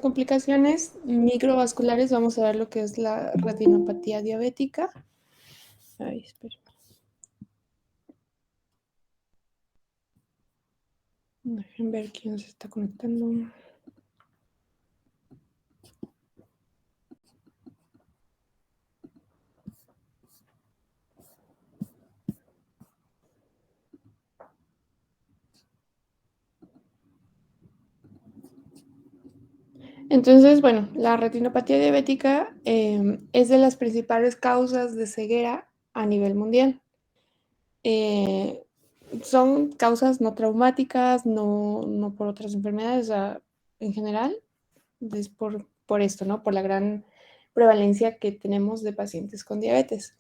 Complicaciones microvasculares, vamos a ver lo que es la retinopatía diabética. Ay, espera. Dejen ver quién se está conectando. Entonces, bueno, la retinopatía diabética es de las principales causas de ceguera a nivel mundial. Eh, Son causas no traumáticas, no por otras enfermedades, o sea, en general, es por esto, ¿no? Por la gran prevalencia que tenemos de pacientes con diabetes.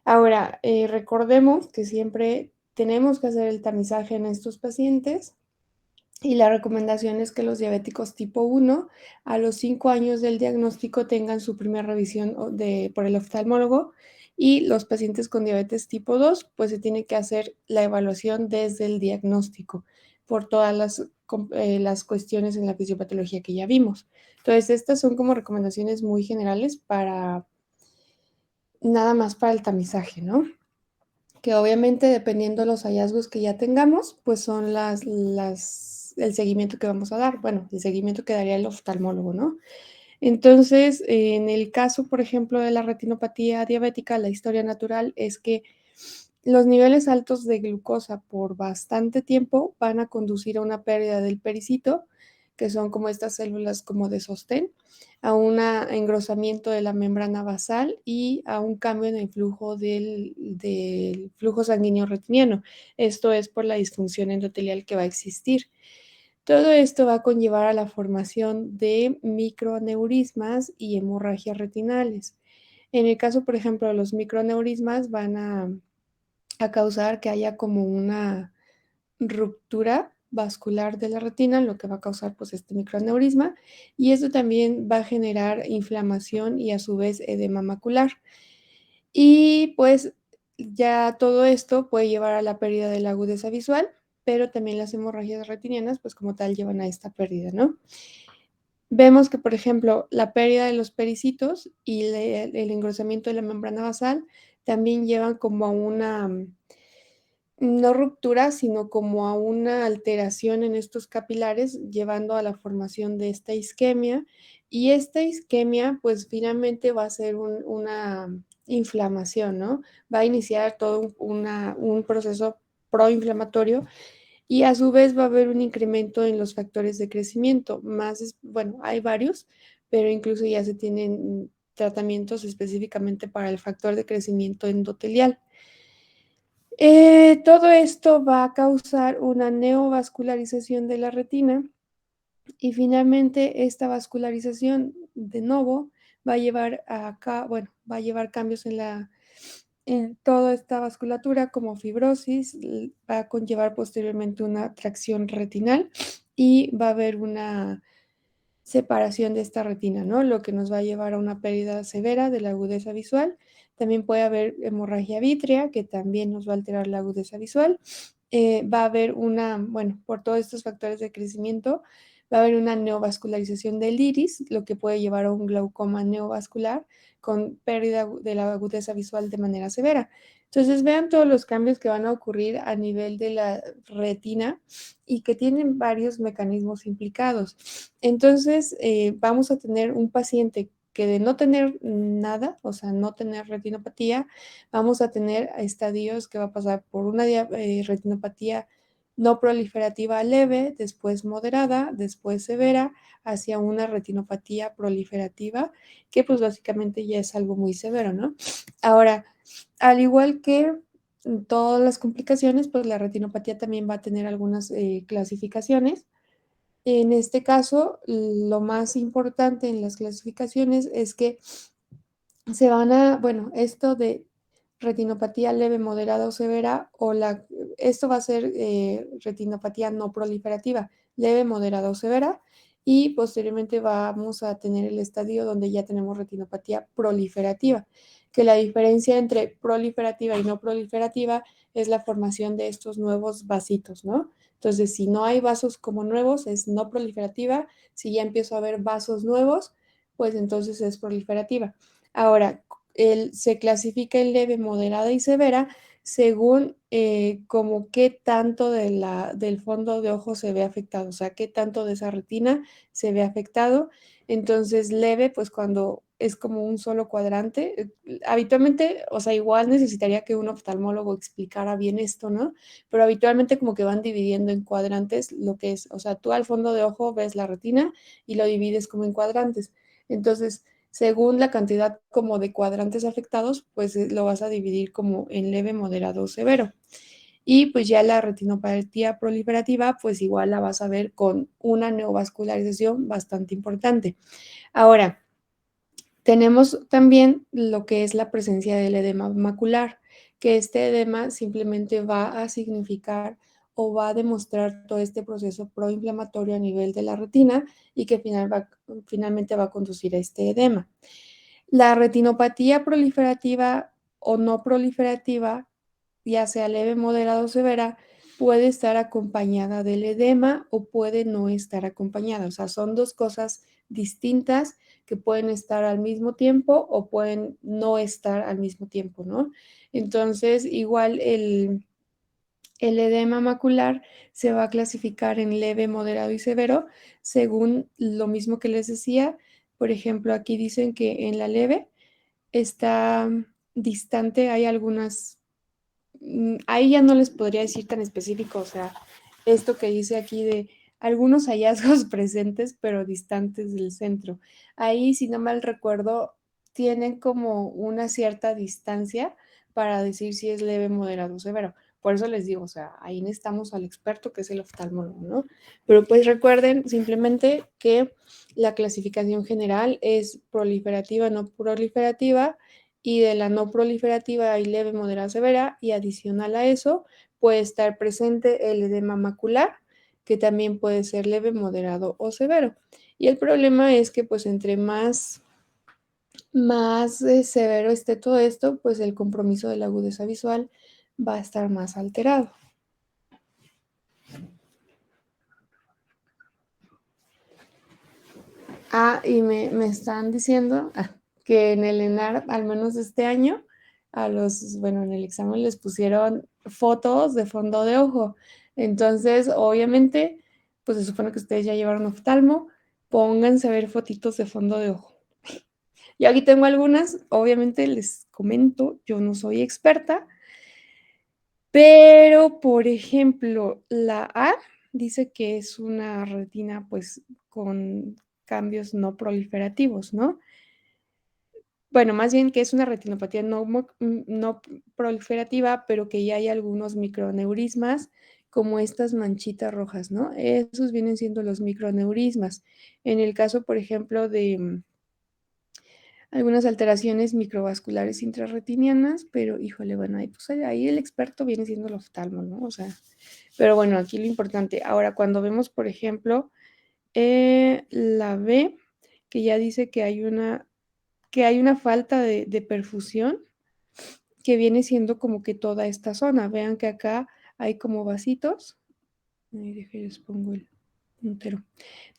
Ahora, recordemos que siempre tenemos que hacer el tamizaje en estos pacientes y la recomendación es que los diabéticos tipo 1 a los 5 años del diagnóstico tengan su primera revisión por el oftalmólogo y los pacientes con diabetes tipo 2 pues se tiene que hacer la evaluación desde el diagnóstico por todas las cuestiones en la fisiopatología que ya vimos. Entonces, estas son como recomendaciones muy generales para nada más para el tamizaje, ¿no? Que obviamente dependiendo de los hallazgos que ya tengamos, pues son el seguimiento que vamos a dar. Bueno, el seguimiento que daría el oftalmólogo, ¿no? Entonces, en el caso, por ejemplo, de la retinopatía diabética, la historia natural es que los niveles altos de glucosa por bastante tiempo van a conducir a una pérdida del pericito, que son como estas células como de sostén, a un engrosamiento de la membrana basal y a un cambio en el flujo del flujo sanguíneo retiniano. Esto es por la disfunción endotelial que va a existir. Todo esto va a conllevar a la formación de microaneurismas y hemorragias retinales. En el caso, por ejemplo, de los microaneurismas van a causar que haya como una ruptura vascular de la retina, lo que va a causar pues este microaneurisma y eso también va a generar inflamación y a su vez edema macular. Y pues ya todo esto puede llevar a la pérdida de la agudeza visual, pero también las hemorragias retinianas pues como tal llevan a esta pérdida, ¿no? Vemos que, por ejemplo, la pérdida de los pericitos y el engrosamiento de la membrana basal también llevan como a una no ruptura, sino como a una alteración en estos capilares, llevando a la formación de esta isquemia. Y esta isquemia, pues finalmente va a ser una inflamación, ¿no? Va a iniciar todo un proceso proinflamatorio y a su vez va a haber un incremento en los factores de crecimiento. Bueno, hay varios, pero incluso ya se tienen tratamientos específicamente para el factor de crecimiento endotelial. Todo esto va a causar una neovascularización de la retina y finalmente esta vascularización de nuevo va a llevar bueno, va a llevar cambios en toda esta vasculatura como fibrosis, va a conllevar posteriormente una tracción retinal y va a haber una separación de esta retina, ¿no? Lo que nos va a llevar a una pérdida severa de la agudeza visual. También puede haber hemorragia vítrea, que también nos va a alterar la agudeza visual. Va a haber bueno, por todos estos factores de crecimiento, va a haber una neovascularización del iris, lo que puede llevar a un glaucoma neovascular con pérdida de la agudeza visual de manera severa. Entonces, vean todos los cambios que van a ocurrir a nivel de la retina y que tienen varios mecanismos implicados. Entonces, vamos a tener un paciente que de no tener nada, o sea, no tener retinopatía, vamos a tener estadios que va a pasar por una retinopatía no proliferativa leve, después moderada, después severa, hacia una retinopatía proliferativa, que pues básicamente ya es algo muy severo, ¿no? Ahora, al igual que todas las complicaciones, pues la retinopatía también va a tener algunas clasificaciones. En este caso, lo más importante en las clasificaciones es que bueno, esto de retinopatía leve, moderada o severa, esto va a ser retinopatía no proliferativa, leve, moderada o severa, y posteriormente vamos a tener el estadio donde ya tenemos retinopatía proliferativa, que la diferencia entre proliferativa y no proliferativa es la formación de estos nuevos vasitos, ¿no? Entonces, si no hay vasos como nuevos, es no proliferativa. Si ya empiezo a ver vasos nuevos, pues entonces es proliferativa. Ahora, se clasifica en leve, moderada y severa según como qué tanto del fondo de ojo se ve afectado, o sea, qué tanto de esa retina se ve afectado. Entonces, leve, pues cuando es como un solo cuadrante, habitualmente, o sea, igual necesitaría que un oftalmólogo explicara bien esto, ¿no? Pero habitualmente como que van dividiendo en cuadrantes lo que es, o sea, tú al fondo de ojo ves la retina y lo divides como en cuadrantes. Entonces, según la cantidad como de cuadrantes afectados, pues lo vas a dividir como en leve, moderado o severo. Y pues ya la retinopatía proliferativa, pues igual la vas a ver con una neovascularización bastante importante. Ahora, tenemos también lo que es la presencia del edema macular, que este edema simplemente va a significar o va a demostrar todo este proceso proinflamatorio a nivel de la retina y que finalmente va a conducir a este edema. La retinopatía proliferativa o no proliferativa, ya sea leve, moderada o severa, puede estar acompañada del edema o puede no estar acompañada. O sea, son dos cosas distintas que pueden estar al mismo tiempo o pueden no estar al mismo tiempo, ¿no? Entonces, igual el edema macular se va a clasificar en leve, moderado y severo según lo mismo que les decía. Por ejemplo, aquí dicen que en la leve está distante, hay algunas, ahí ya no les podría decir tan específico, o sea, esto que dice aquí de algunos hallazgos presentes pero distantes del centro. Ahí, si no mal recuerdo, tienen como una cierta distancia para decir si es leve, moderado o severo. Por eso les digo, o sea, ahí necesitamos al experto que es el oftalmólogo, ¿no? Pero pues recuerden simplemente que la clasificación general es proliferativa, no proliferativa, y de la no proliferativa hay leve, moderada, severa, y adicional a eso puede estar presente el edema macular, que también puede ser leve, moderado o severo. Y el problema es que pues entre más severo esté todo esto, pues el compromiso de la agudeza visual va a estar más alterado. Y me están diciendo que en el ENAR, al menos este año, bueno, en el examen les pusieron fotos de fondo de ojo. Entonces, obviamente, pues se supone que ustedes ya llevaron oftalmo, pónganse a ver fotitos de fondo de ojo. Yo aquí tengo algunas, obviamente les comento, yo no soy experta, pero, por ejemplo, la A dice que es una retina, pues, con cambios no proliferativos, ¿no? Bueno, más bien que es una retinopatía no proliferativa, pero que ya hay algunos microneurismas, como estas manchitas rojas, ¿no? Esos vienen siendo los microneurismas. En el caso, por ejemplo, de algunas alteraciones microvasculares intrarretinianas, pero híjole, bueno, ahí, pues, ahí el experto viene siendo el oftalmo, ¿no? O sea, pero bueno, aquí lo importante. Ahora, cuando vemos, por ejemplo, la B, que ya dice que hay una falta de perfusión, que viene siendo como que toda esta zona. Vean que acá hay como vasitos. Ahí déjenles pongo el puntero.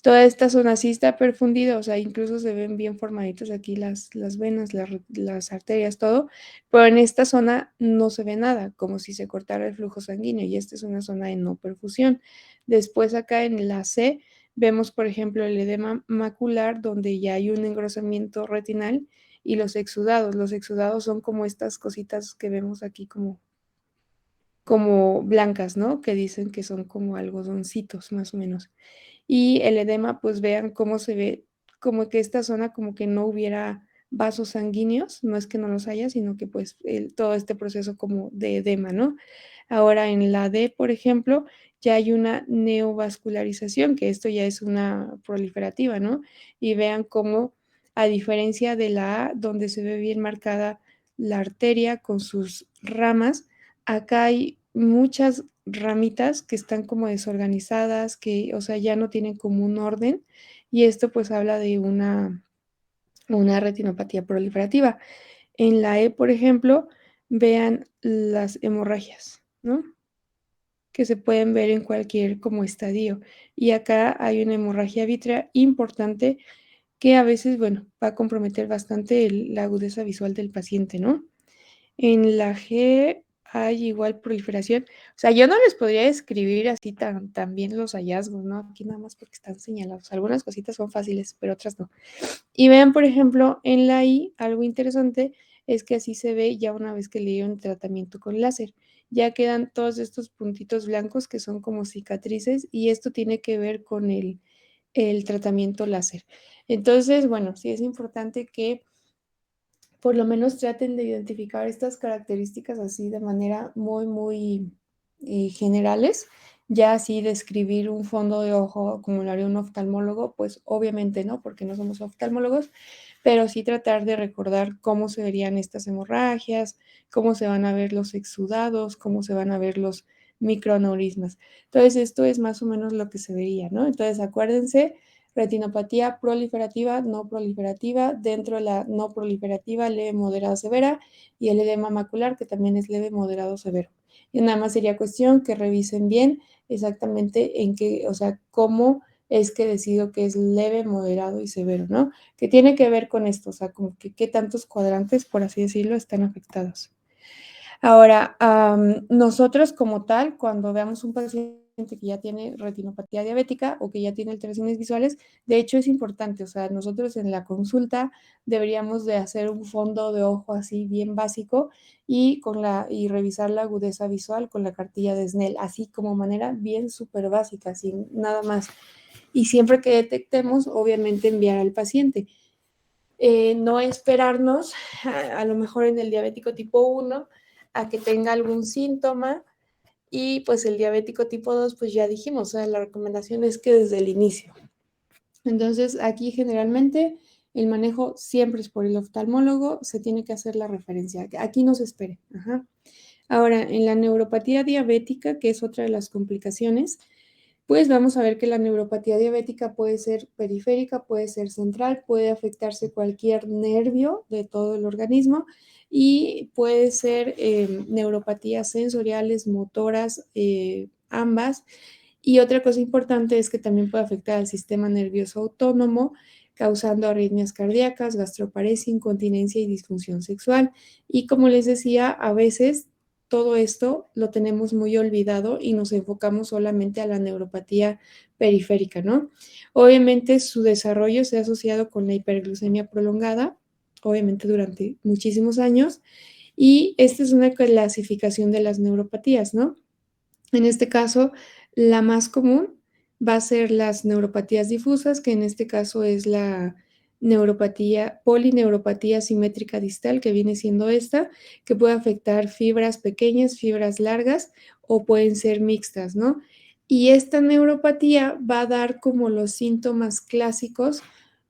Toda esta zona sí está perfundida, o sea, incluso se ven bien formaditas aquí las venas, las arterias, todo, pero en esta zona no se ve nada, como si se cortara el flujo sanguíneo, y esta es una zona de no perfusión. Después acá en la C vemos, por ejemplo, el edema macular, donde ya hay un engrosamiento retinal, y los exudados. Los exudados son como estas cositas que vemos aquí como blancas, ¿no? Que dicen que son como algodoncitos, más o menos. Y el edema, pues vean cómo se ve, como que esta zona como que no hubiera vasos sanguíneos, no es que no los haya, sino que pues todo este proceso como de edema, ¿no? Ahora en la D, por ejemplo, ya hay una neovascularización, que esto ya es una proliferativa, ¿no? Y vean cómo, a diferencia de la A, donde se ve bien marcada la arteria con sus ramas, acá hay muchas ramitas que están como desorganizadas, que, o sea, ya no tienen como un orden, y esto pues habla de una retinopatía proliferativa. En la E, por ejemplo, vean las hemorragias, ¿no? que se pueden ver en cualquier como estadio. Y acá hay una hemorragia vítrea importante que a veces, bueno, va a comprometer bastante la agudeza visual del paciente, ¿no? En la G hay igual proliferación. O sea, yo no les podría describir así tan bien los hallazgos, ¿no? Aquí nada más porque están señalados. Algunas cositas son fáciles, pero otras no. Y vean, por ejemplo, en la I, algo interesante es que así se ve ya una vez que le dieron tratamiento con láser. Ya quedan todos estos puntitos blancos que son como cicatrices y esto tiene que ver con el tratamiento láser. Entonces, bueno, sí es importante que por lo menos traten de identificar estas características así de manera muy generales. Ya así describir un fondo de ojo como lo haría un oftalmólogo, pues obviamente no, porque no somos oftalmólogos, pero sí tratar de recordar cómo se verían estas hemorragias, cómo se van a ver los exudados, cómo se van a ver los microaneurismas. Entonces, esto es más o menos lo que se vería, ¿no? Entonces, acuérdense, retinopatía proliferativa, no proliferativa, dentro de la no proliferativa, leve, moderada, severa, y el edema macular, que también es leve, moderado, severo. Y nada más sería cuestión que revisen bien exactamente en qué, o sea, cómo es que decido que es leve, moderado y severo, ¿no? Que tiene que ver con esto, o sea, como que qué tantos cuadrantes, por así decirlo, están afectados. Ahora, nosotros como tal, cuando veamos un paciente que ya tiene retinopatía diabética o que ya tiene alteraciones visuales, de hecho es importante, o sea, nosotros en la consulta deberíamos de hacer un fondo de ojo así bien básico y revisar la agudeza visual con la cartilla de Snell, así como manera bien súper básica, sin nada más. Y siempre que detectemos, obviamente enviar al paciente. No esperarnos, a lo mejor en el diabético tipo 1, a que tenga algún síntoma y pues el diabético tipo 2, pues ya dijimos, o sea, la recomendación es que desde el inicio. Entonces, aquí generalmente el manejo siempre es por el oftalmólogo, se tiene que hacer la referencia. Aquí no se espere. Ajá. Ahora, en la neuropatía diabética, que es otra de las complicaciones, pues vamos a ver que la neuropatía diabética puede ser periférica, puede ser central, puede afectarse cualquier nervio de todo el organismo y puede ser neuropatías sensoriales, motoras, ambas. Y otra cosa importante es que también puede afectar al sistema nervioso autónomo, causando arritmias cardíacas, gastroparesia, incontinencia y disfunción sexual. Y como les decía, a veces todo esto lo tenemos muy olvidado y nos enfocamos solamente a la neuropatía periférica, ¿no? Obviamente su desarrollo se ha asociado con la hiperglucemia prolongada, obviamente durante muchísimos años, y esta es una clasificación de las neuropatías, ¿no? En este caso, la más común va a ser las neuropatías difusas, que en este caso es la neuropatía, polineuropatía simétrica distal, que viene siendo esta, que puede afectar fibras pequeñas, fibras largas o pueden ser mixtas, ¿no? Y esta neuropatía va a dar como los síntomas clásicos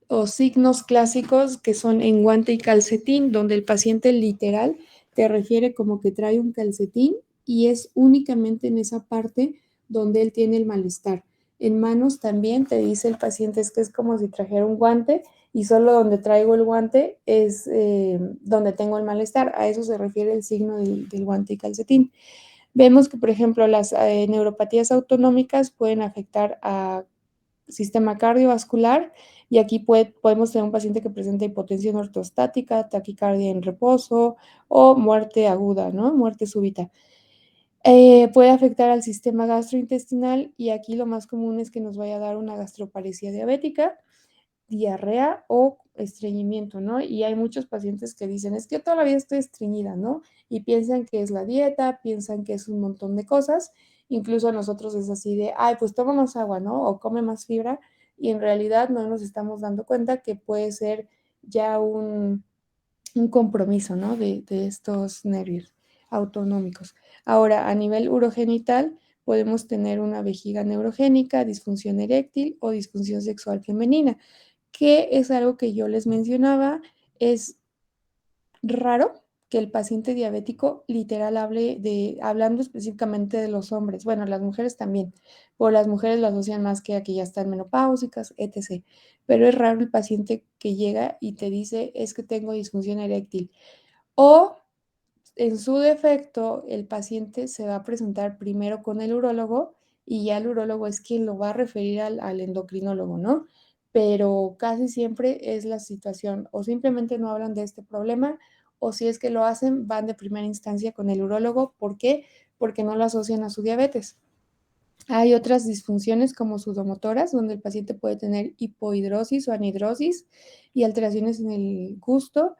o signos clásicos que son en guante y calcetín, donde el paciente literal te refiere como que trae un calcetín y es únicamente en esa parte donde él tiene el malestar. En manos también te dice el paciente es que es como si trajera un guante y solo donde traigo el guante es donde tengo el malestar. A eso se refiere el signo del guante y calcetín. Vemos que, por ejemplo, las neuropatías autonómicas pueden afectar a sistema cardiovascular y aquí podemos tener un paciente que presenta hipotensión ortostática, taquicardia en reposo o muerte aguda, ¿no? Muerte súbita. Puede afectar al sistema gastrointestinal y aquí lo más común es que nos vaya a dar una gastroparesia diabética, diarrea o estreñimiento, ¿no? Y hay muchos pacientes que dicen, es que toda la vida estoy estreñida, ¿no? Y piensan que es la dieta, piensan que es un montón de cosas, incluso a nosotros es así de, ay, pues toma más agua, ¿no? O come más fibra, y en realidad no nos estamos dando cuenta que puede ser ya un compromiso, ¿no? De estos nervios autonómicos. Ahora, a nivel urogenital, podemos tener una vejiga neurogénica, disfunción eréctil o disfunción sexual femenina, que es algo que yo les mencionaba, es raro que el paciente diabético literal hablando específicamente de los hombres, bueno, las mujeres también, o las mujeres lo asocian más que a que ya están menopáusicas, etc. Pero es raro el paciente que llega y te dice, es que tengo disfunción eréctil. O en su defecto, el paciente se va a presentar primero con el urólogo y ya el urólogo es quien lo va a referir al endocrinólogo, ¿no? Pero casi siempre es la situación, o simplemente no hablan de este problema, o si es que lo hacen, van de primera instancia con el urólogo. ¿Por qué? Porque no lo asocian a su diabetes. Hay otras disfunciones como sudomotoras, donde el paciente puede tener hipohidrosis o anhidrosis y alteraciones en el gusto.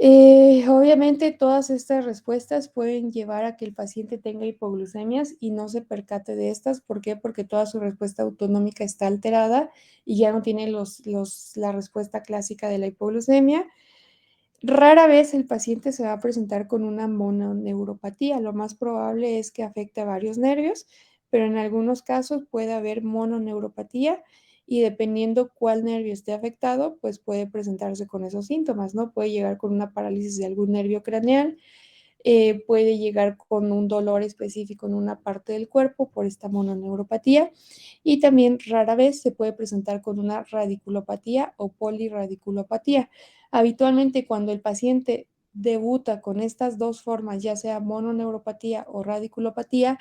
Obviamente todas estas respuestas pueden llevar a que el paciente tenga hipoglucemias y no se percate de estas. ¿Por qué? Porque toda su respuesta autonómica está alterada y ya no tiene la respuesta clásica de la hipoglucemia. Rara vez el paciente se va a presentar con una mononeuropatía. Lo más probable es que afecte a varios nervios, pero en algunos casos puede haber mononeuropatía y dependiendo cuál nervio esté afectado, pues puede presentarse con esos síntomas, ¿no? Puede llegar con una parálisis de algún nervio craneal, puede llegar con un dolor específico en una parte del cuerpo por esta mononeuropatía y también rara vez se puede presentar con una radiculopatía o poliradiculopatía. Habitualmente cuando el paciente debuta con estas dos formas, ya sea mononeuropatía o radiculopatía,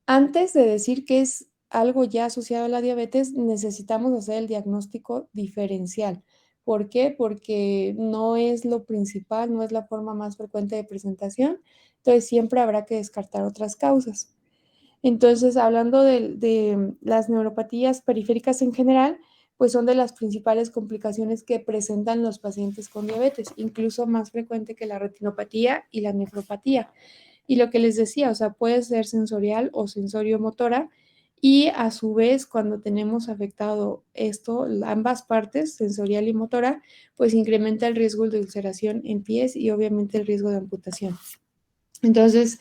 antes de decir que es algo ya asociado a la diabetes, necesitamos hacer el diagnóstico diferencial. ¿Por qué? Porque no es lo principal, no es la forma más frecuente de presentación, entonces siempre habrá que descartar otras causas. Entonces, hablando de las neuropatías periféricas en general, pues son de las principales complicaciones que presentan los pacientes con diabetes, incluso más frecuente que la retinopatía y la nefropatía. Y lo que les decía, o sea, puede ser sensorial o sensoriomotora y a su vez cuando tenemos afectado esto, ambas partes, sensorial y motora, pues incrementa el riesgo de ulceración en pies y obviamente el riesgo de amputación. Entonces,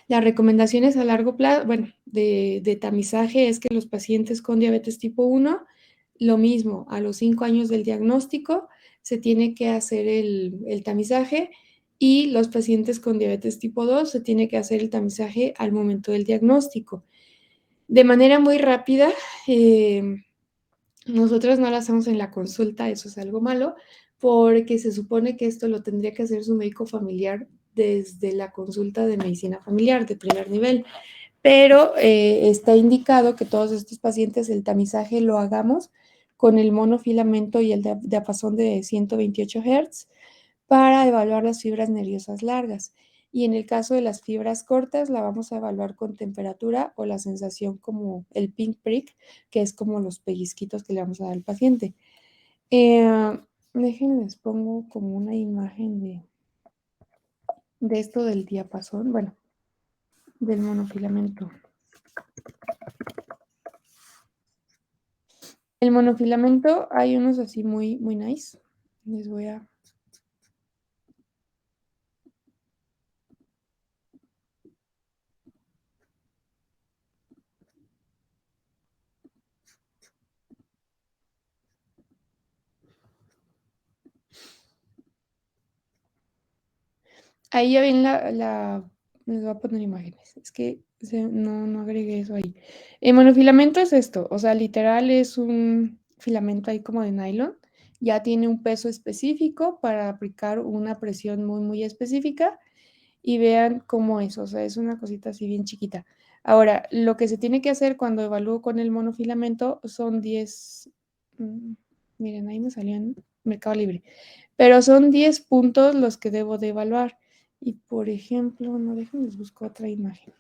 las recomendaciones a largo plazo, bueno, de tamizaje es que los pacientes con diabetes tipo 1, lo mismo, a los 5 años del diagnóstico se tiene que hacer el tamizaje y los pacientes con diabetes tipo 2 se tiene que hacer el tamizaje al momento del diagnóstico. De manera muy rápida, nosotros no lo hacemos en la consulta, eso es algo malo, porque se supone que esto lo tendría que hacer su médico familiar desde la consulta de medicina familiar de primer nivel, pero está indicado que todos estos pacientes el tamizaje lo hagamos con el monofilamento y el diapasón de 128 Hz para evaluar las fibras nerviosas largas. Y en el caso de las fibras cortas, la vamos a evaluar con temperatura o la sensación como el pink prick, que es como los pellizquitos que le vamos a dar al paciente. Déjenme, les pongo como una imagen de esto del diapasón, bueno, del monofilamento. El monofilamento, hay unos así muy, muy nice. Les voy a... Ahí ya ven les voy a poner imágenes. Es que no agregué eso ahí. El monofilamento es esto, o sea, literal es un filamento ahí como de nylon. Ya tiene un peso específico para aplicar una presión muy, muy específica. Y vean cómo es, o sea, es una cosita así bien chiquita. Ahora, lo que se tiene que hacer cuando evalúo con el monofilamento son 10, miren, ahí me salió en Mercado Libre, pero son 10 puntos los que debo de evaluar. Y por ejemplo, no, déjenme les busco otra imagen.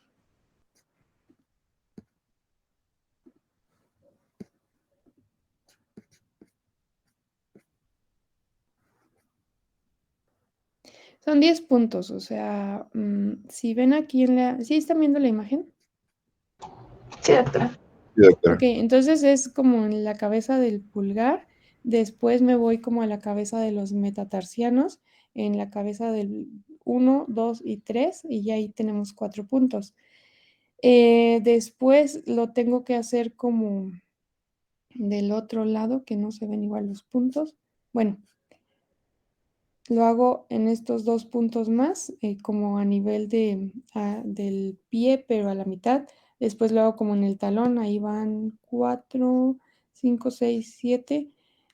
Son 10 puntos, o sea, si ven aquí en la... ¿Sí están viendo la imagen? Sí, doctora. Sí, doctora. Ok, entonces es como en la cabeza del pulgar, después me voy como a la cabeza de los metatarsianos, en la cabeza del 1, 2 y 3, y ya ahí tenemos 4 puntos. Después lo tengo que hacer como del otro lado, que no se ven igual los puntos. Bueno, lo hago en estos 2 puntos más, como a nivel del pie, pero a la mitad. Después lo hago como en el talón, ahí van 4, 5, 6, 7.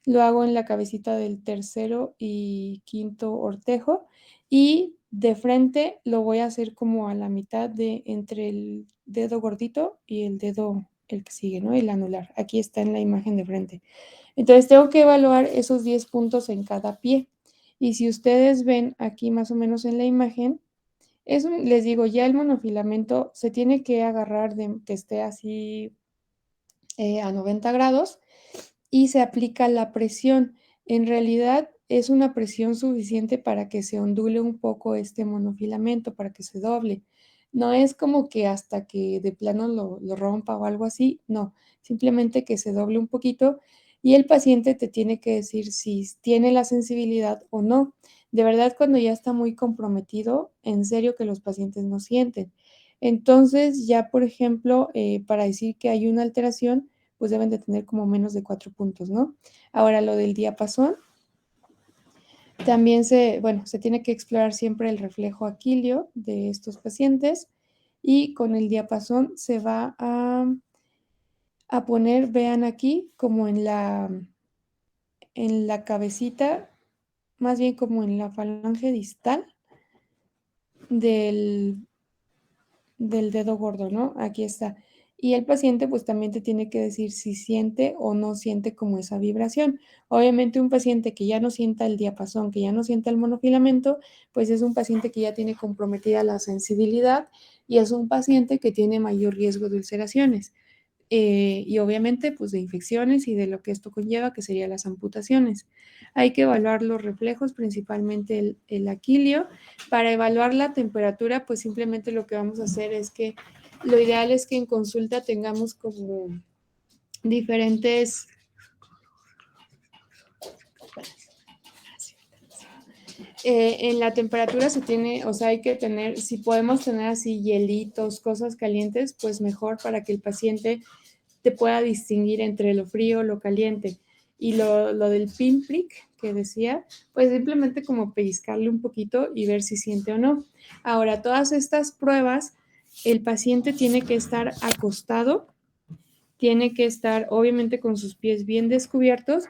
Lo hago en la cabecita del tercero y quinto ortejo. Y De frente lo voy a hacer como a la mitad de entre el dedo gordito y el dedo, el que sigue, ¿no? El anular. Aquí está en la imagen de frente. Entonces tengo que evaluar esos 10 puntos en cada pie. Y si ustedes ven aquí más o menos en la imagen, les digo, ya el monofilamento se tiene que agarrar de que esté así a 90 grados y se aplica la presión. En realidad es una presión suficiente para que se ondule un poco este monofilamento, para que se doble. No es como que hasta que de plano lo rompa o algo así, no, simplemente que se doble un poquito y el paciente te tiene que decir si tiene la sensibilidad o no. De verdad, cuando ya está muy comprometido, en serio que los pacientes no sienten. Entonces, ya por ejemplo, para decir que hay una alteración, pues deben de tener como menos de 4 puntos, ¿no? Ahora, lo del diapasón, también se tiene que explorar siempre el reflejo aquilio de estos pacientes y con el diapasón se va a poner, vean aquí, como en la cabecita, más bien como en la falange distal del, del dedo gordo, ¿no? Aquí está. Y el paciente pues también te tiene que decir si siente o no siente como esa vibración. Obviamente un paciente que ya no sienta el diapasón, que ya no sienta el monofilamento, pues es un paciente que ya tiene comprometida la sensibilidad y es un paciente que tiene mayor riesgo de ulceraciones. Y obviamente pues de infecciones y de lo que esto conlleva, que serían las amputaciones. Hay que evaluar los reflejos, principalmente el aquilio. Para evaluar la temperatura, pues simplemente lo que vamos a hacer es que lo ideal es que en consulta tengamos como diferentes en la temperatura se tiene, o sea, hay que tener, si podemos tener así hielitos, cosas calientes, pues mejor para que el paciente te pueda distinguir entre lo frío, lo caliente. Y lo del pinprick que decía, pues simplemente como pellizcarle un poquito y ver si siente o no. Ahora, todas estas pruebas, el paciente tiene que estar acostado, tiene que estar obviamente con sus pies bien descubiertos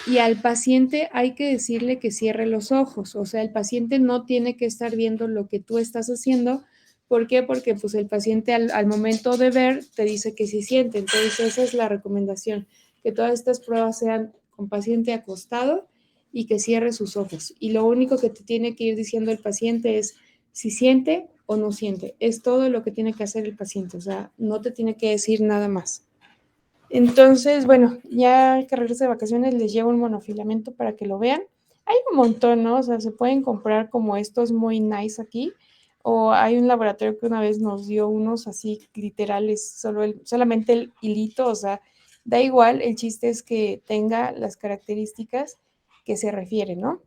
y al paciente hay que decirle que cierre los ojos, o sea, el paciente no tiene que estar viendo lo que tú estás haciendo. ¿Por qué? Porque pues el paciente al momento de ver te dice que sí siente, entonces esa es la recomendación, que todas estas pruebas sean con paciente acostado y que cierre sus ojos. Y lo único que te tiene que ir diciendo el paciente es si siente o no siente. Es todo lo que tiene que hacer el paciente, o sea, no te tiene que decir nada más. Entonces, bueno, ya que regrese de vacaciones les llevo un monofilamento para que lo vean. Hay un montón, ¿no? O sea, se pueden comprar como estos muy nice aquí. O hay un laboratorio que una vez nos dio unos así literales, solamente el hilito, o sea, da igual, el chiste es que tenga las características que se refieren, ¿no?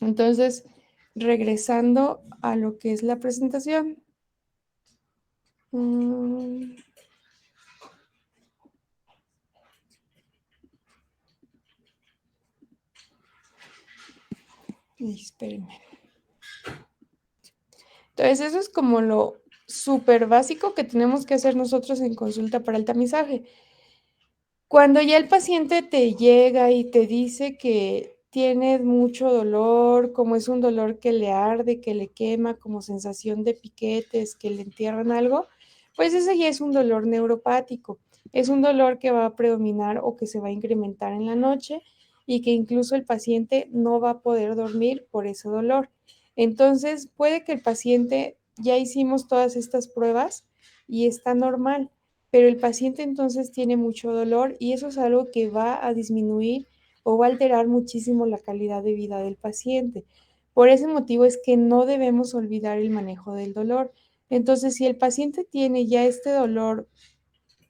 Entonces, regresando a lo que es la presentación. Espérenme. Entonces, eso es como lo súper básico que tenemos que hacer nosotros en consulta para el tamizaje. Cuando ya el paciente te llega y te dice que tiene mucho dolor, como es un dolor que le arde, que le quema, como sensación de piquetes, que le entierran algo, pues ese ya es un dolor neuropático. Es un dolor que va a predominar o que se va a incrementar en la noche y que incluso el paciente no va a poder dormir por ese dolor. Entonces, puede que el paciente, ya hicimos todas estas pruebas y está normal, pero el paciente entonces tiene mucho dolor y eso es algo que va a disminuir o va a alterar muchísimo la calidad de vida del paciente. Por ese motivo es que no debemos olvidar el manejo del dolor. Entonces, si el paciente tiene ya este dolor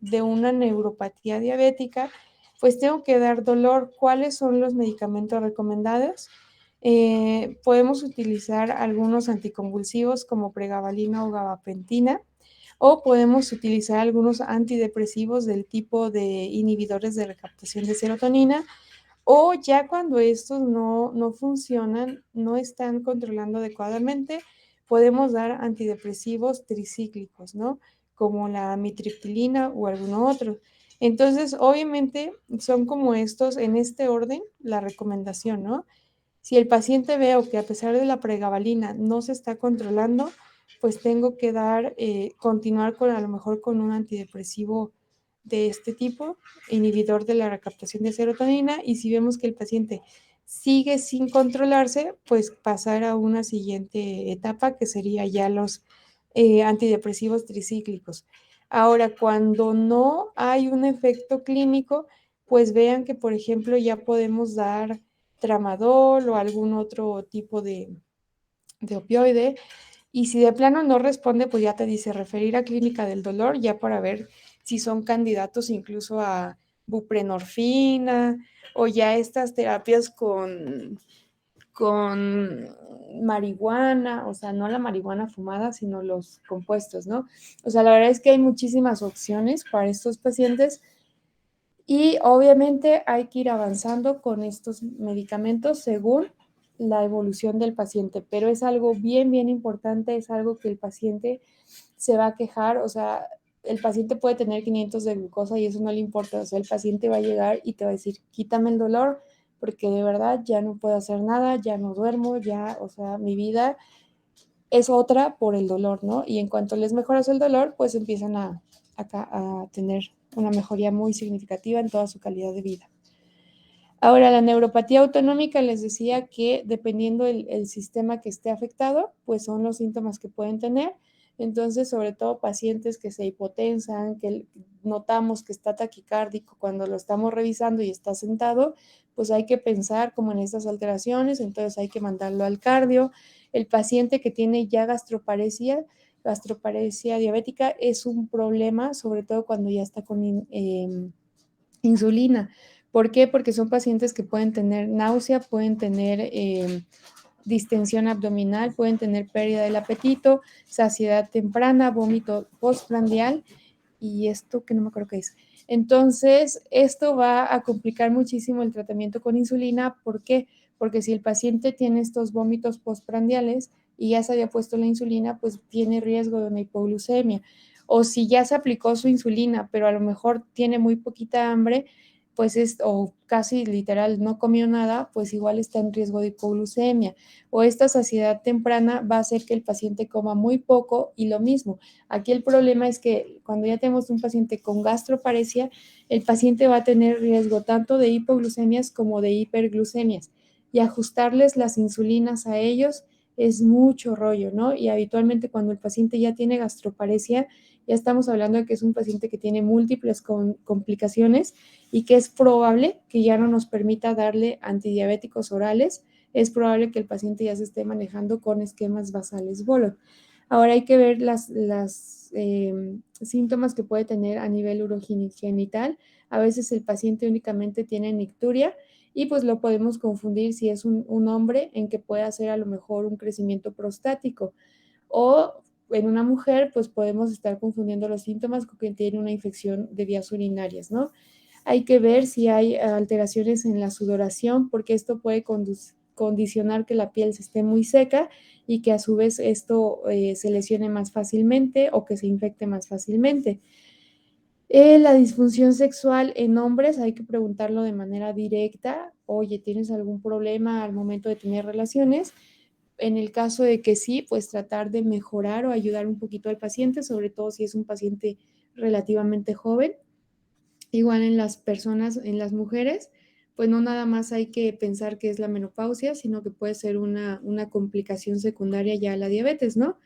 de una neuropatía diabética, pues tengo que dar dolor. ¿Cuáles son los medicamentos recomendados? Podemos utilizar algunos anticonvulsivos como pregabalina o gabapentina, o podemos utilizar algunos antidepresivos del tipo de inhibidores de recaptación de serotonina, o ya cuando estos no funcionan, no están controlando adecuadamente, podemos dar antidepresivos tricíclicos, ¿no? Como la amitriptilina o alguno otro. Entonces, obviamente, son como estos, en este orden, la recomendación, ¿no? Si el paciente veo que a pesar de la pregabalina no se está controlando, pues tengo que continuar a lo mejor con un antidepresivo de este tipo, inhibidor de la recaptación de serotonina, y si vemos que el paciente sigue sin controlarse, pues pasar a una siguiente etapa que sería ya los antidepresivos tricíclicos. Ahora, cuando no hay un efecto clínico, pues vean que, por ejemplo, ya podemos dar tramadol o algún otro tipo de opioide. Y si de plano no responde, pues ya te dice referir a clínica del dolor, ya para ver si son candidatos incluso a buprenorfina o ya estas terapias con marihuana, o sea, no la marihuana fumada, sino los compuestos, ¿no? O sea, la verdad es que hay muchísimas opciones para estos pacientes y obviamente hay que ir avanzando con estos medicamentos según la evolución del paciente, pero es algo bien, bien importante, es algo que el paciente se va a quejar, o sea, el paciente puede tener 500 de glucosa y eso no le importa, o sea, el paciente va a llegar y te va a decir, quítame el dolor, porque de verdad ya no puedo hacer nada, ya no duermo, ya, o sea, mi vida es otra por el dolor, ¿no? Y en cuanto les mejoras el dolor, pues empiezan a tener una mejoría muy significativa en toda su calidad de vida. Ahora, la neuropatía autonómica les decía que dependiendo el sistema que esté afectado, pues son los síntomas que pueden tener. Entonces, sobre todo pacientes que se hipotensan, que notamos que está taquicárdico cuando lo estamos revisando y está sentado, pues hay que pensar como en estas alteraciones, entonces hay que mandarlo al cardio. El paciente que tiene ya gastroparesia diabética es un problema, sobre todo cuando ya está con insulina. ¿Por qué? Porque son pacientes que pueden tener náusea, pueden tener distensión abdominal, pueden tener pérdida del apetito, saciedad temprana, vómito postprandial y esto que no me acuerdo qué es. Entonces, esto va a complicar muchísimo el tratamiento con insulina. ¿Por qué? Porque si el paciente tiene estos vómitos postprandiales y ya se había puesto la insulina, pues tiene riesgo de una hipoglucemia. O si ya se aplicó su insulina, pero a lo mejor tiene muy poquita hambre, pues o casi literal no comió nada, pues igual está en riesgo de hipoglucemia. O esta saciedad temprana va a hacer que el paciente coma muy poco y lo mismo. Aquí el problema es que cuando ya tenemos un paciente con gastroparesia, el paciente va a tener riesgo tanto de hipoglucemias como de hiperglucemias y ajustarles las insulinas a ellos es mucho rollo, ¿no? Y habitualmente cuando el paciente ya tiene gastroparesia, ya estamos hablando de que es un paciente que tiene múltiples complicaciones y que es probable que ya no nos permita darle antidiabéticos orales, es probable que el paciente ya se esté manejando con esquemas basales bolo. Ahora hay que ver las síntomas que puede tener a nivel urogenital. A veces el paciente únicamente tiene nicturia y pues lo podemos confundir si es un hombre en que puede hacer a lo mejor un crecimiento prostático o en una mujer pues podemos estar confundiendo los síntomas con que tiene una infección de vías urinarias, ¿no? Hay que ver si hay alteraciones en la sudoración porque esto puede condicionar que la piel se esté muy seca y que a su vez esto se lesione más fácilmente o que se infecte más fácilmente. La disfunción sexual en hombres hay que preguntarlo de manera directa. Oye, ¿tienes algún problema al momento de tener relaciones? En el caso de que sí, pues tratar de mejorar o ayudar un poquito al paciente, sobre todo si es un paciente relativamente joven. Igual en las personas, en las mujeres, pues no nada más hay que pensar que es la menopausia, sino que puede ser una complicación secundaria ya a la diabetes, ¿no?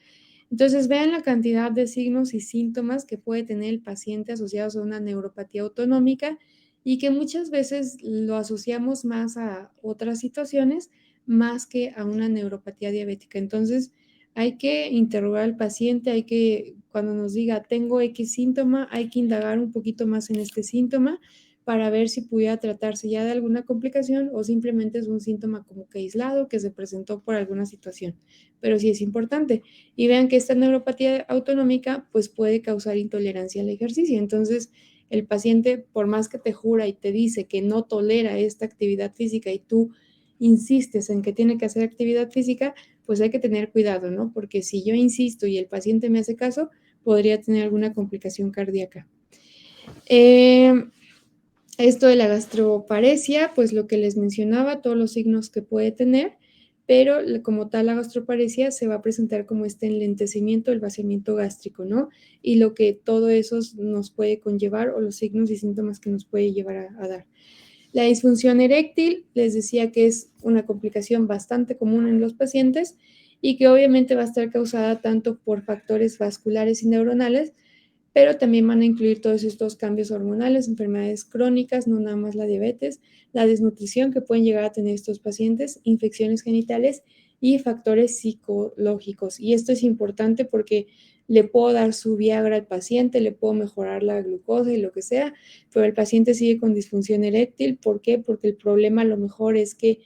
Entonces, vean la cantidad de signos y síntomas que puede tener el paciente asociados a una neuropatía autonómica y que muchas veces lo asociamos más a otras situaciones más que a una neuropatía diabética. Entonces, hay que interrogar al paciente, hay que, cuando nos diga tengo X síntoma, hay que indagar un poquito más en este síntoma para ver si pudiera tratarse ya de alguna complicación o simplemente es un síntoma como que aislado que se presentó por alguna situación. Pero sí es importante. Y vean que esta neuropatía autonómica pues puede causar intolerancia al ejercicio. Entonces, el paciente, por más que te jura y te dice que no tolera esta actividad física y tú insistes en que tiene que hacer actividad física, pues hay que tener cuidado, ¿no? Porque si yo insisto y el paciente me hace caso, podría tener alguna complicación cardíaca. Esto de la gastroparesia, pues lo que les mencionaba, todos los signos que puede tener, pero como tal la gastroparesia se va a presentar como este enlentecimiento, el vaciamiento gástrico, ¿no? Y lo que todo eso nos puede conllevar o los signos y síntomas que nos puede llevar a dar. La disfunción eréctil, les decía que es una complicación bastante común en los pacientes y que obviamente va a estar causada tanto por factores vasculares y neuronales, pero también van a incluir todos estos cambios hormonales, enfermedades crónicas, no nada más la diabetes, la desnutrición que pueden llegar a tener estos pacientes, infecciones genitales y factores psicológicos. Y esto es importante porque le puedo dar su Viagra al paciente, le puedo mejorar la glucosa y lo que sea, pero el paciente sigue con disfunción eréctil. ¿Por qué? Porque el problema a lo mejor es que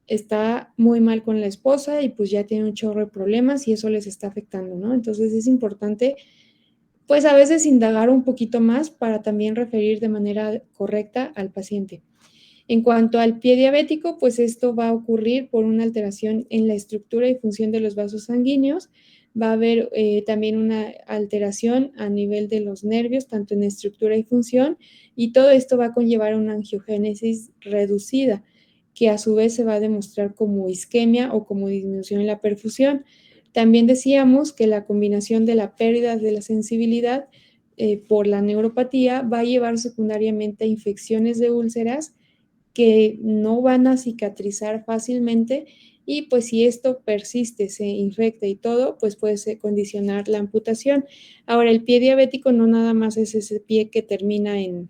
está muy mal con la esposa y pues ya tiene un chorro de problemas y eso les está afectando, ¿no? Entonces es importante pues a veces indagar un poquito más para también referir de manera correcta al paciente. En cuanto al pie diabético, pues esto va a ocurrir por una alteración en la estructura y función de los vasos sanguíneos. Va a haber también una alteración a nivel de los nervios, tanto en estructura y función, y todo esto va a conllevar a una angiogénesis reducida, que a su vez se va a demostrar como isquemia o como disminución en la perfusión. También decíamos que la combinación de la pérdida de la sensibilidad por la neuropatía va a llevar secundariamente a infecciones de úlceras que no van a cicatrizar fácilmente y pues si esto persiste, se infecta y todo, pues puede condicionar la amputación. Ahora, el pie diabético no nada más es ese pie que termina en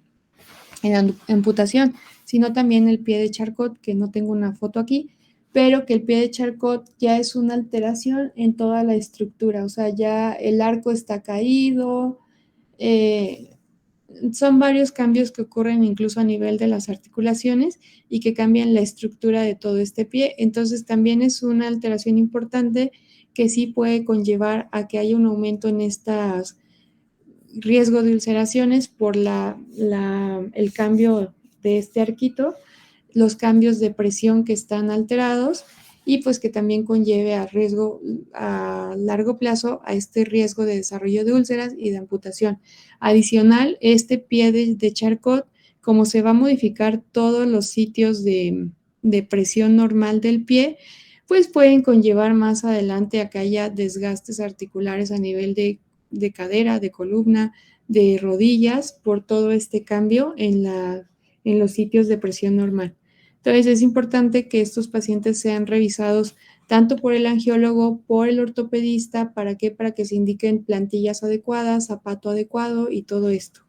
amputación, sino también el pie de Charcot, que no tengo una foto aquí, pero que el pie de Charcot ya es una alteración en toda la estructura, o sea, ya el arco está caído, eh, son varios cambios que ocurren incluso a nivel de las articulaciones y que cambian la estructura de todo este pie. Entonces también es una alteración importante que sí puede conllevar a que haya un aumento en estas riesgo de ulceraciones por el cambio de este arquito, los cambios de presión que están alterados y pues que también conlleve a riesgo a largo plazo a este riesgo de desarrollo de úlceras y de amputación. Adicional, este pie de Charcot, como se va a modificar todos los sitios de presión normal del pie, pues pueden conllevar más adelante a que haya desgastes articulares a nivel de cadera, de columna, de rodillas, por todo este cambio en los sitios de presión normal. Entonces es importante que estos pacientes sean revisados tanto por el angiólogo, por el ortopedista, ¿para qué? Para que se indiquen plantillas adecuadas, zapato adecuado y todo esto.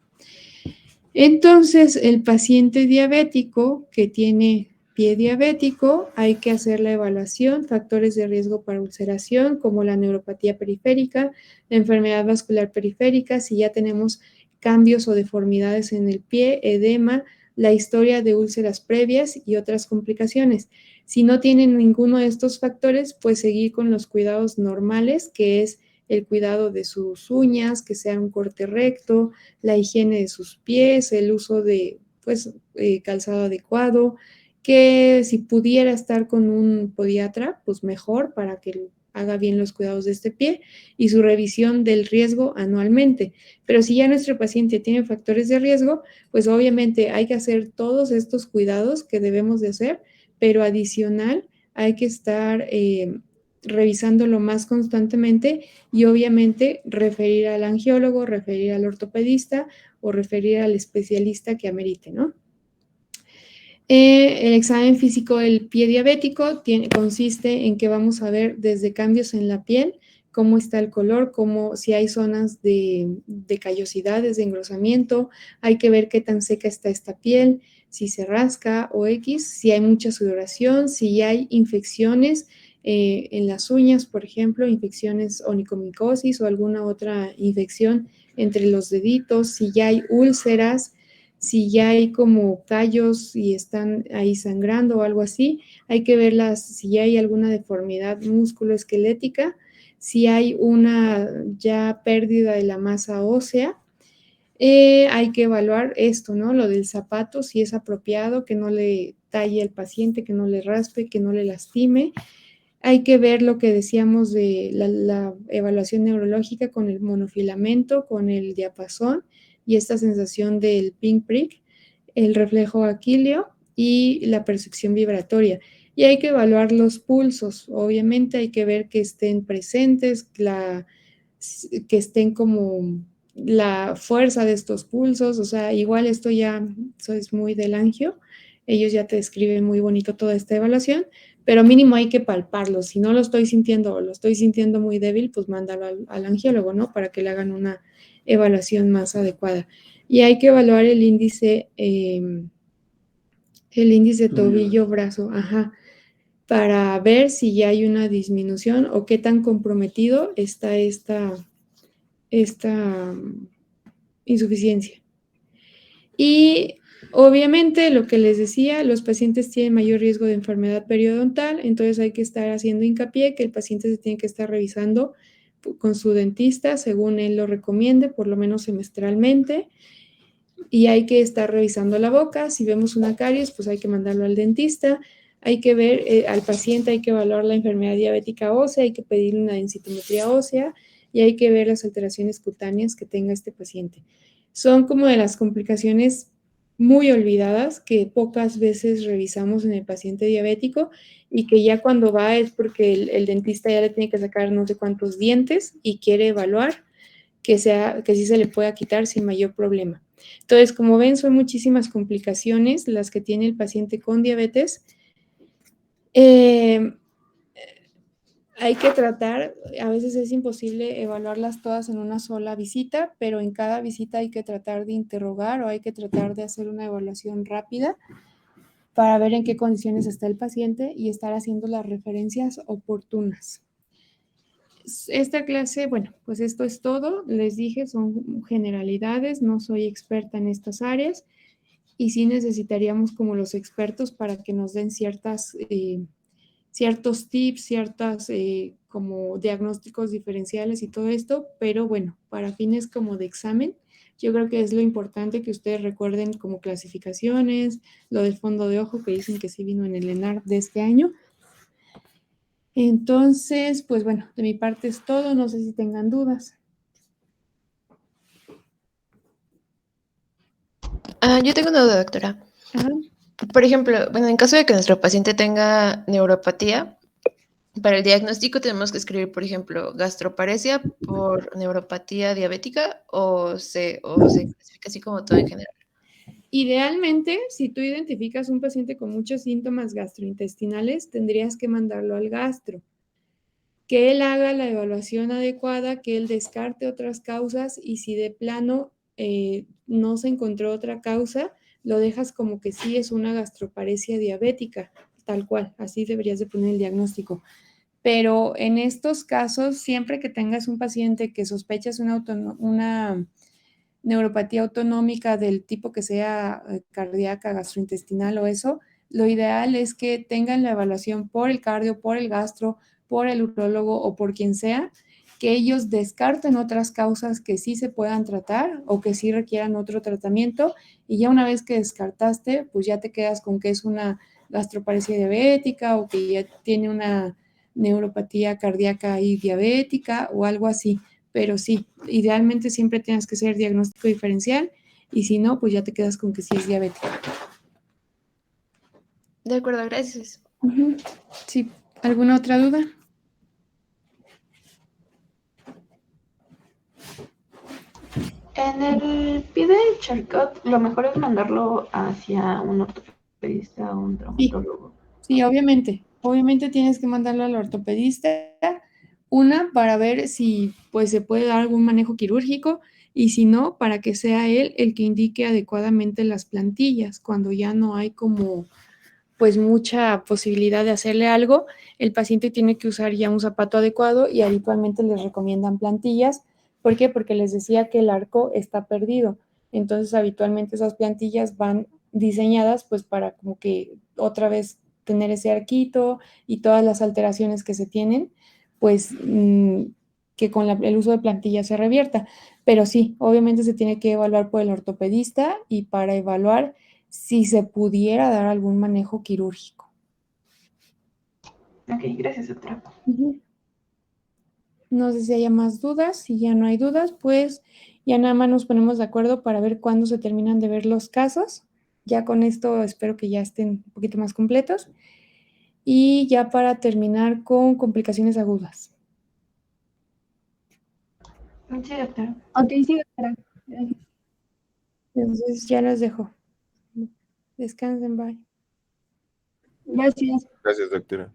Entonces, el paciente diabético que tiene pie diabético, hay que hacer la evaluación, factores de riesgo para ulceración, como la neuropatía periférica, la enfermedad vascular periférica, si ya tenemos cambios o deformidades en el pie, edema, la historia de úlceras previas y otras complicaciones. Si no tienen ninguno de estos factores, pues seguir con los cuidados normales, que es el cuidado de sus uñas, que sea un corte recto, la higiene de sus pies, el uso de pues, calzado adecuado, que si pudiera estar con un podiatra, pues mejor para que haga bien los cuidados de este pie y su revisión del riesgo anualmente. Pero si ya nuestro paciente tiene factores de riesgo, pues obviamente hay que hacer todos estos cuidados que debemos de hacer, pero adicional hay que estar revisándolo más constantemente y obviamente referir al angiólogo, referir al ortopedista o referir al especialista que amerite, ¿no? El examen físico del pie diabético consiste en que vamos a ver desde cambios en la piel, cómo está el color, cómo, si hay zonas de callosidades, de engrosamiento, hay que ver qué tan seca está esta piel, si se rasca o X, si hay mucha sudoración, si hay infecciones en las uñas, por ejemplo, infecciones onicomicosis o alguna otra infección entre los deditos, si ya hay úlceras, si ya hay como callos y están ahí sangrando o algo así, hay que verlas, si ya hay alguna deformidad musculoesquelética, si hay una ya pérdida de la masa ósea, hay que evaluar esto, ¿no? Lo del zapato, si es apropiado, que no le talle al paciente, que no le raspe, que no le lastime. Hay que ver lo que decíamos de la evaluación neurológica con el monofilamento, con el diapasón y esta sensación del pinprick. el reflejo aquileo y la percepción vibratoria. Y hay que evaluar los pulsos. Obviamente hay que ver que estén presentes, que estén como la fuerza de estos pulsos. O sea, igual esto ya eso es muy del angio. Ellos ya te describen muy bonito toda esta evaluación, pero mínimo hay que palparlo. Si no lo estoy sintiendo o lo estoy sintiendo muy débil, pues mándalo al angiólogo, ¿no? Para que le hagan una evaluación más adecuada. Y hay que evaluar el índice tobillo-brazo, ajá, para ver si ya hay una disminución o qué tan comprometido está esta insuficiencia. Y obviamente lo que les decía, los pacientes tienen mayor riesgo de enfermedad periodontal, entonces hay que estar haciendo hincapié que el paciente se tiene que estar revisando con su dentista según él lo recomiende, por lo menos semestralmente. Y hay que estar revisando la boca. Si vemos una caries, pues hay que mandarlo al dentista. Hay que ver al paciente, hay que evaluar la enfermedad diabética ósea, hay que pedirle una densitometría ósea y hay que ver las alteraciones cutáneas que tenga este paciente. Son como de las complicaciones muy olvidadas que pocas veces revisamos en el paciente diabético y que ya cuando va es porque el dentista ya le tiene que sacar no sé cuántos dientes y quiere evaluar que sí se le pueda quitar sin mayor problema. Entonces, como ven, son muchísimas complicaciones las que tiene el paciente con diabetes. Hay que tratar, a veces es imposible evaluarlas todas en una sola visita, pero en cada visita hay que tratar de interrogar o hay que tratar de hacer una evaluación rápida para ver en qué condiciones está el paciente y estar haciendo las referencias oportunas. Esta clase, bueno, pues esto es todo. Les dije, son generalidades, no soy experta en estas áreas y sí necesitaríamos como los expertos para que nos den ciertos tips, ciertas como diagnósticos diferenciales y todo esto, pero bueno, para fines como de examen, yo creo que es lo importante que ustedes recuerden como clasificaciones, lo del fondo de ojo que dicen que sí vino en el ENAR de este año. Entonces, pues bueno, de mi parte es todo, no sé si tengan dudas. Yo tengo una duda, doctora. Ajá. Por ejemplo, bueno, en caso de que nuestro paciente tenga neuropatía, para el diagnóstico tenemos que escribir, por ejemplo, gastroparesia por neuropatía diabética o se clasifica así como todo en general. Idealmente, si tú identificas un paciente con muchos síntomas gastrointestinales, tendrías que mandarlo al gastro, que él haga la evaluación adecuada, que él descarte otras causas y si de plano no se encontró otra causa, lo dejas como que sí es una gastroparesia diabética, tal cual, así deberías de poner el diagnóstico. Pero en estos casos, siempre que tengas un paciente que sospechas una neuropatía autonómica del tipo que sea cardíaca, gastrointestinal o eso, lo ideal es que tengan la evaluación por el cardio, por el gastro, por el urólogo o por quien sea, que ellos descarten otras causas que sí se puedan tratar o que sí requieran otro tratamiento y ya una vez que descartaste, pues ya te quedas con que es una gastroparesia diabética o que ya tiene una neuropatía cardíaca y diabética o algo así. Pero sí, idealmente siempre tienes que hacer diagnóstico diferencial y si no, pues ya te quedas con que sí es diabético. De acuerdo, gracias. Sí, ¿alguna otra duda? En el pie de Charcot, lo mejor es mandarlo hacia un ortopedista o un Sí, traumatólogo. sí, obviamente. Obviamente tienes que mandarlo al ortopedista, una para ver si pues se puede dar algún manejo quirúrgico y si no, para que sea él el que indique adecuadamente las plantillas cuando ya no hay como pues mucha posibilidad de hacerle algo, el paciente tiene que usar ya un zapato adecuado y habitualmente les recomiendan plantillas. ¿Por qué? Porque les decía que el arco está perdido. Entonces, habitualmente esas plantillas van diseñadas pues para como que otra vez tener ese arquito y todas las alteraciones que se tienen, pues que con el uso de plantillas se revierta. Pero sí, obviamente se tiene que evaluar por el ortopedista y para evaluar si se pudiera dar algún manejo quirúrgico. Ok, gracias, doctora. No sé si haya más dudas. Si ya no hay dudas, pues ya nada más nos ponemos de acuerdo para ver cuándo se terminan de ver los casos Ya con esto espero que ya estén un poquito más completos. Y ya para terminar con complicaciones agudas. Sí, doctora. Ok, sí, doctora. Gracias. Entonces ya los dejo. Descansen, bye. Gracias. Gracias, doctora.